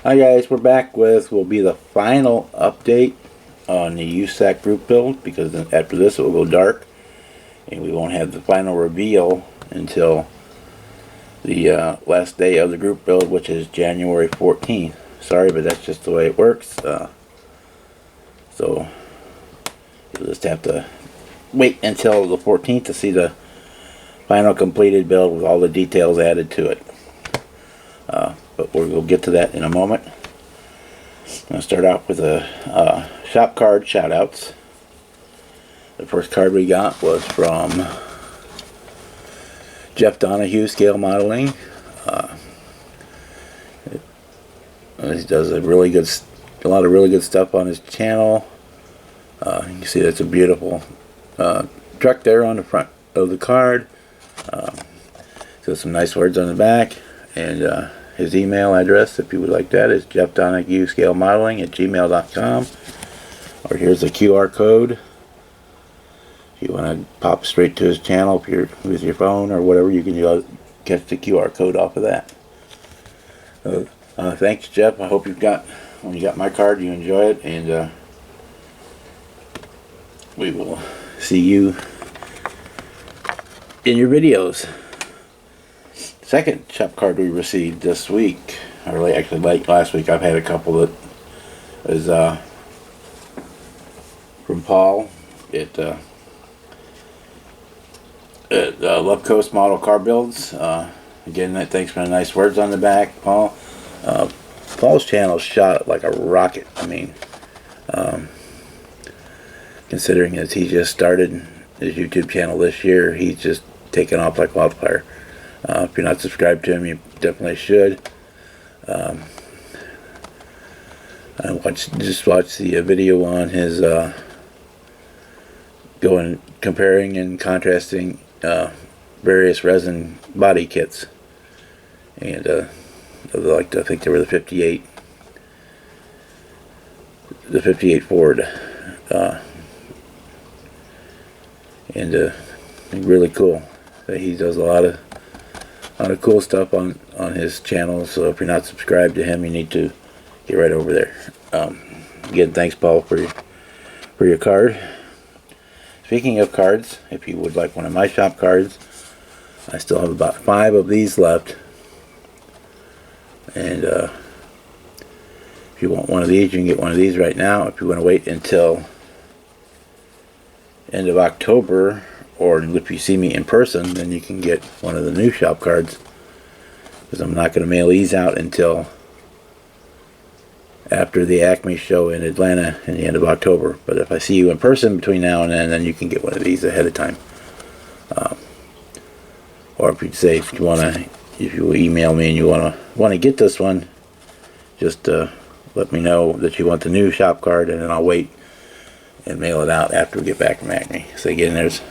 Hi guys, we're back with will be the final update on the USACC group build, because after this it will go dark and we won't have the final reveal until the last day of the group build, which is January 14th. Sorry, but that's just the way it works. So you'll just have to wait until the 14th to see the final completed build with all the details added to it. But we'll get to that in a moment. I'm going to start off with a shop card shoutouts. The first card we got was from Jeff Donahue, Scale Modeling. He does a lot of really good stuff on his channel. You can see that's a beautiful truck there on the front of the card. Got some nice words on the back, and his email address, if you would like that, is jeffdonahuescalemodeling@gmail.com. Or here's a QR code. If you want to pop straight to his channel if you're with your phone or whatever, you can catch the QR code off of that. Thanks, Jeff. I hope when you got my card, you enjoy it, and we will see you in your videos. Second shop card we received this week, or actually late last week. I've had a couple that is from Paul at Love Coast Model Car Builds. Again, thanks for the nice words on the back, Paul. Paul's channel shot like a rocket. I mean, considering that he just started his YouTube channel this year, he's just taken off like wildfire. If you're not subscribed to him, you definitely should. I just watched the video on his comparing and contrasting various resin body kits, and I think they were the 58 Ford, and really cool. He does a lot of cool stuff on his channel, so if you're not subscribed to him, you need to get right over there. Again, thanks, Paul, for your card. Speaking of cards, if you would like one of my shop cards, I still have about 5 of these left, and if you want one of these, you can get one of these right now. If you want to wait until end of October, or if you see me in person, then you can get one of the new shop cards, because I'm not going to mail these out until after the Acme show in Atlanta in the end of October. But if I see you in person between now and then you can get one of these ahead of time. Or if you email me and you want to get this one, just let me know that you want the new shop card, and then I'll wait and mail it out after we get back from Acme. So again, there's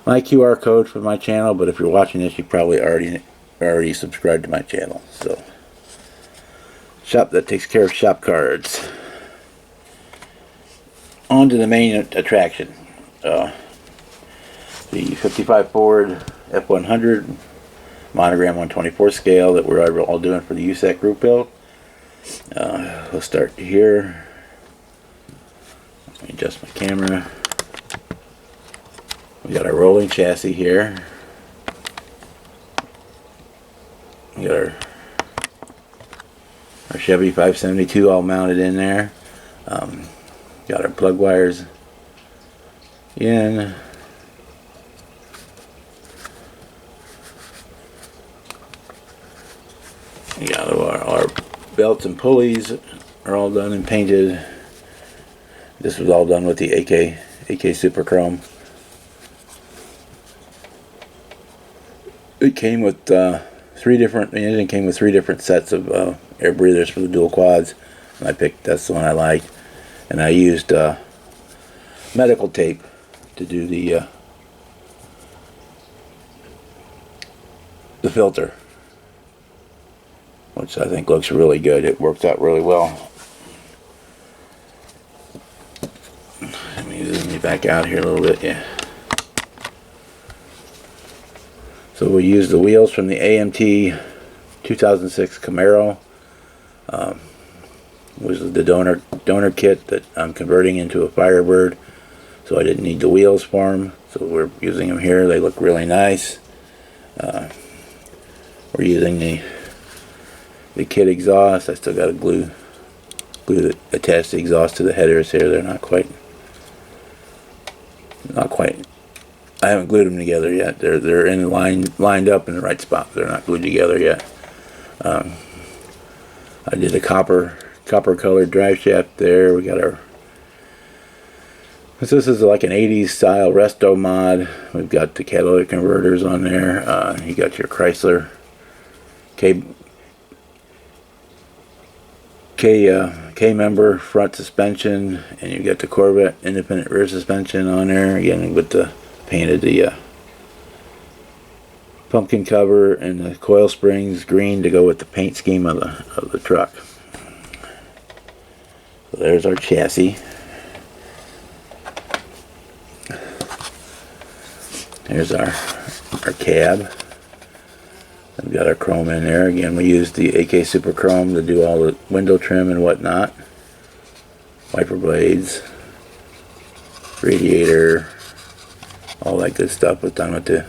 my QR code for my channel, but if you're watching this, you probably already subscribed to my channel. So, shop that takes care of shop cards. On to the main attraction. The 55 Ford F100 Monogram 124 scale that we're all doing for the USACC group build. We'll start here. Let me adjust my camera. We got our rolling chassis here. We got our Chevy 572 all mounted in there. Got our plug wires in. We got our belts and pulleys are all done and painted. This was all done with the AK Super Chrome. It came with the engine came with 3 different sets of air breathers for the dual quads, and that's the one I liked. And I used medical tape to do the filter, which I think looks really good. It worked out really well. Let me zoom you back out here a little bit. Yeah. So we used the wheels from the AMT 2006 Camaro was the donor kit that I'm converting into a Firebird, so I didn't need the wheels for them. So we're using them here. They look really nice. We're using the kit exhaust. I still got to glue attach the exhaust to the headers here. They're not quite. I haven't glued them together yet. They're lined up in the right spot. They're not glued together yet. I did a copper colored drive shaft there. We got our. This is like an 80s style resto mod. We've got the catalytic converters on there. You got your Chrysler K-member front suspension, and you got the Corvette independent rear suspension on there. Again, with the painted the pumpkin cover and the coil springs green to go with the paint scheme of the truck. So there's our chassis. Here's our cab. We've got our chrome in there. Again, we used the AK Super Chrome to do all the window trim and whatnot. Wiper blades, radiator, all that good stuff was done with the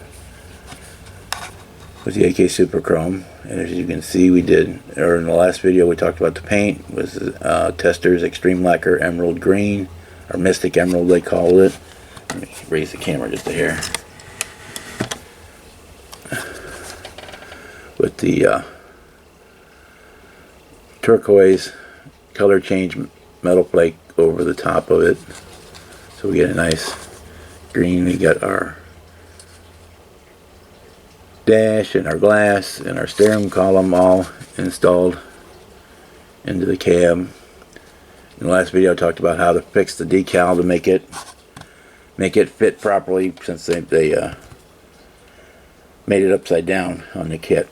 AK Super Chrome. And as you can see, we did, or in the last video we talked about the paint, was Testors Extreme Lacquer Emerald Green, or Mystic Emerald they call it. Let me raise the camera just a hair. With the turquoise color change metal plate over the top of it, so we get a nice green. We got our dash and our glass and our steering column all installed into the cab. In the last video I talked about how to fix the decal to make it fit properly, since they made it upside down on the kit.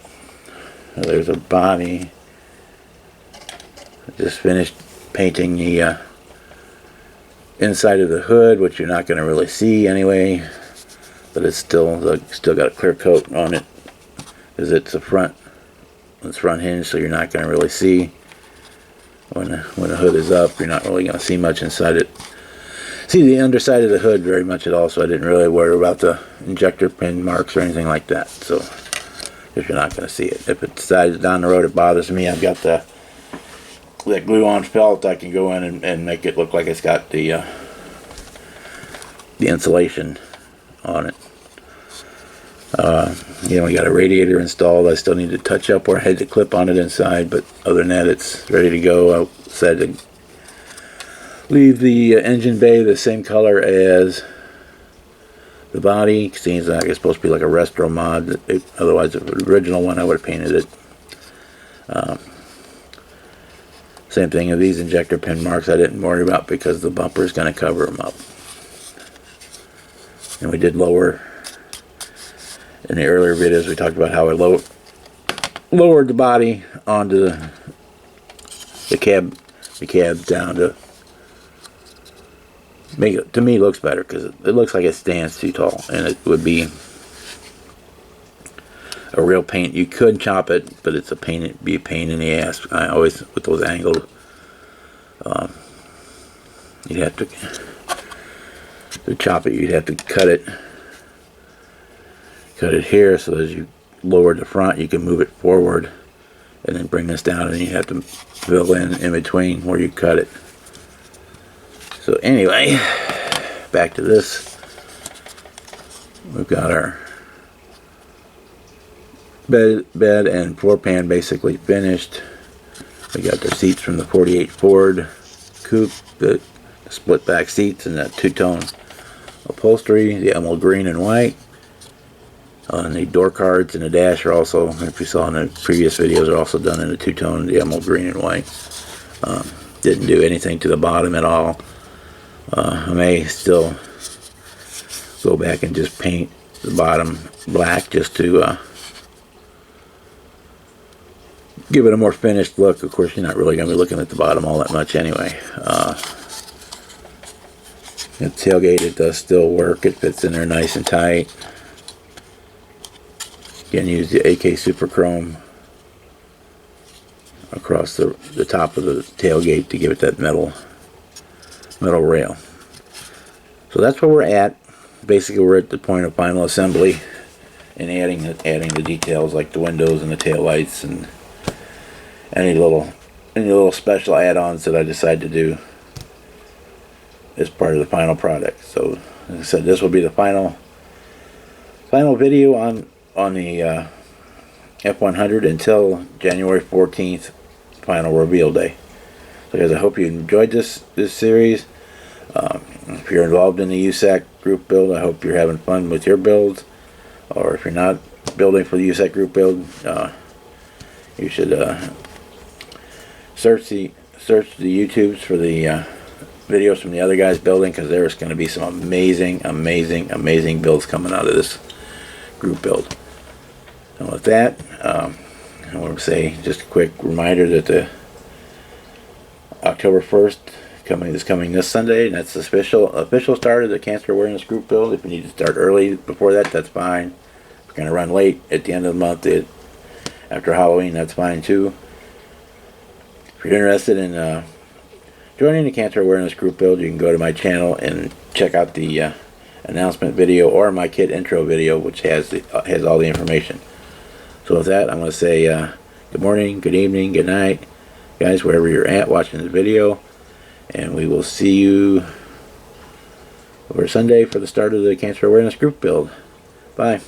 So there's a body. I just finished painting the inside of the hood, which you're not going to really see anyway, but it's still got a clear coat on it, because it's front hinge, so you're not going to really see when the hood is up. You're not really going to see much inside it. See the underside of the hood very much at all, so I didn't really worry about the injector pin marks or anything like that. So if you're not going to see it, if it decides down the road it bothers me, I've got that glue-on felt. I can go in and make it look like it's got the insulation on it. We got a radiator installed. I still need to touch up where I had the clip on it inside, but other than that, it's ready to go. I said to leave the engine bay the same color as the body. Seems like it's supposed to be like a retro mod. Otherwise, the original one, I would have painted it. Same thing with these injector pin marks. I didn't worry about, because the bumper is going to cover them up. And we did lower, in the earlier videos, we talked about how I lowered the body onto the cab down to make it, to me, looks better, because it looks like it stands too tall, and it would be a real pain. You could chop it, but it's it'd be a pain in the ass. I always, with those angled, you'd have to chop it. You'd have to cut it here, so as you lower the front, you can move it forward, and then bring this down, and you have to fill in between where you cut it. So anyway, back to this. We've got our bed and floor pan basically finished. We got the seats from the 48 Ford Coupe, the split back seats, and that two-tone upholstery, the emerald green and white. And the door cards and the dash are also, if you saw in the previous videos, are also done in the two-tone, the emerald green and white. Didn't do anything to the bottom at all. I may still go back and just paint the bottom black, just to give it a more finished look. Of course, you're not really going to be looking at the bottom all that much anyway. The tailgate, it does still work. It fits in there nice and tight. Again, use the AK Super Chrome across the top of the tailgate to give it that metal rail. So that's where we're at. Basically, we're at the point of final assembly and adding the details like the windows and the tail lights and any little special add-ons that I decide to do as part of the final product. So, as I said, this will be the final video on the F100 until January 14th, final reveal day. So guys, I hope you enjoyed this series. If you're involved in the USACC group build, I hope you're having fun with your builds. Or if you're not building for the USACC group build, you should search the YouTubes for the videos from the other guys building, because there's going to be some amazing builds coming out of this group build. And with that, I want to say just a quick reminder that the October 1st is coming this Sunday, and that's the official start of the cancer awareness group build. If you need to start early before that, that's fine. If you're going to run late at the end of the month after Halloween, that's fine too. If you're interested in joining the cancer awareness group build, you can go to my channel and check out the announcement video or my kit intro video, which has all the information. So with that, I'm going to say good morning, good evening, good night, guys, wherever you're at watching this video, and we will see you over Sunday for the start of the cancer awareness group build. Bye.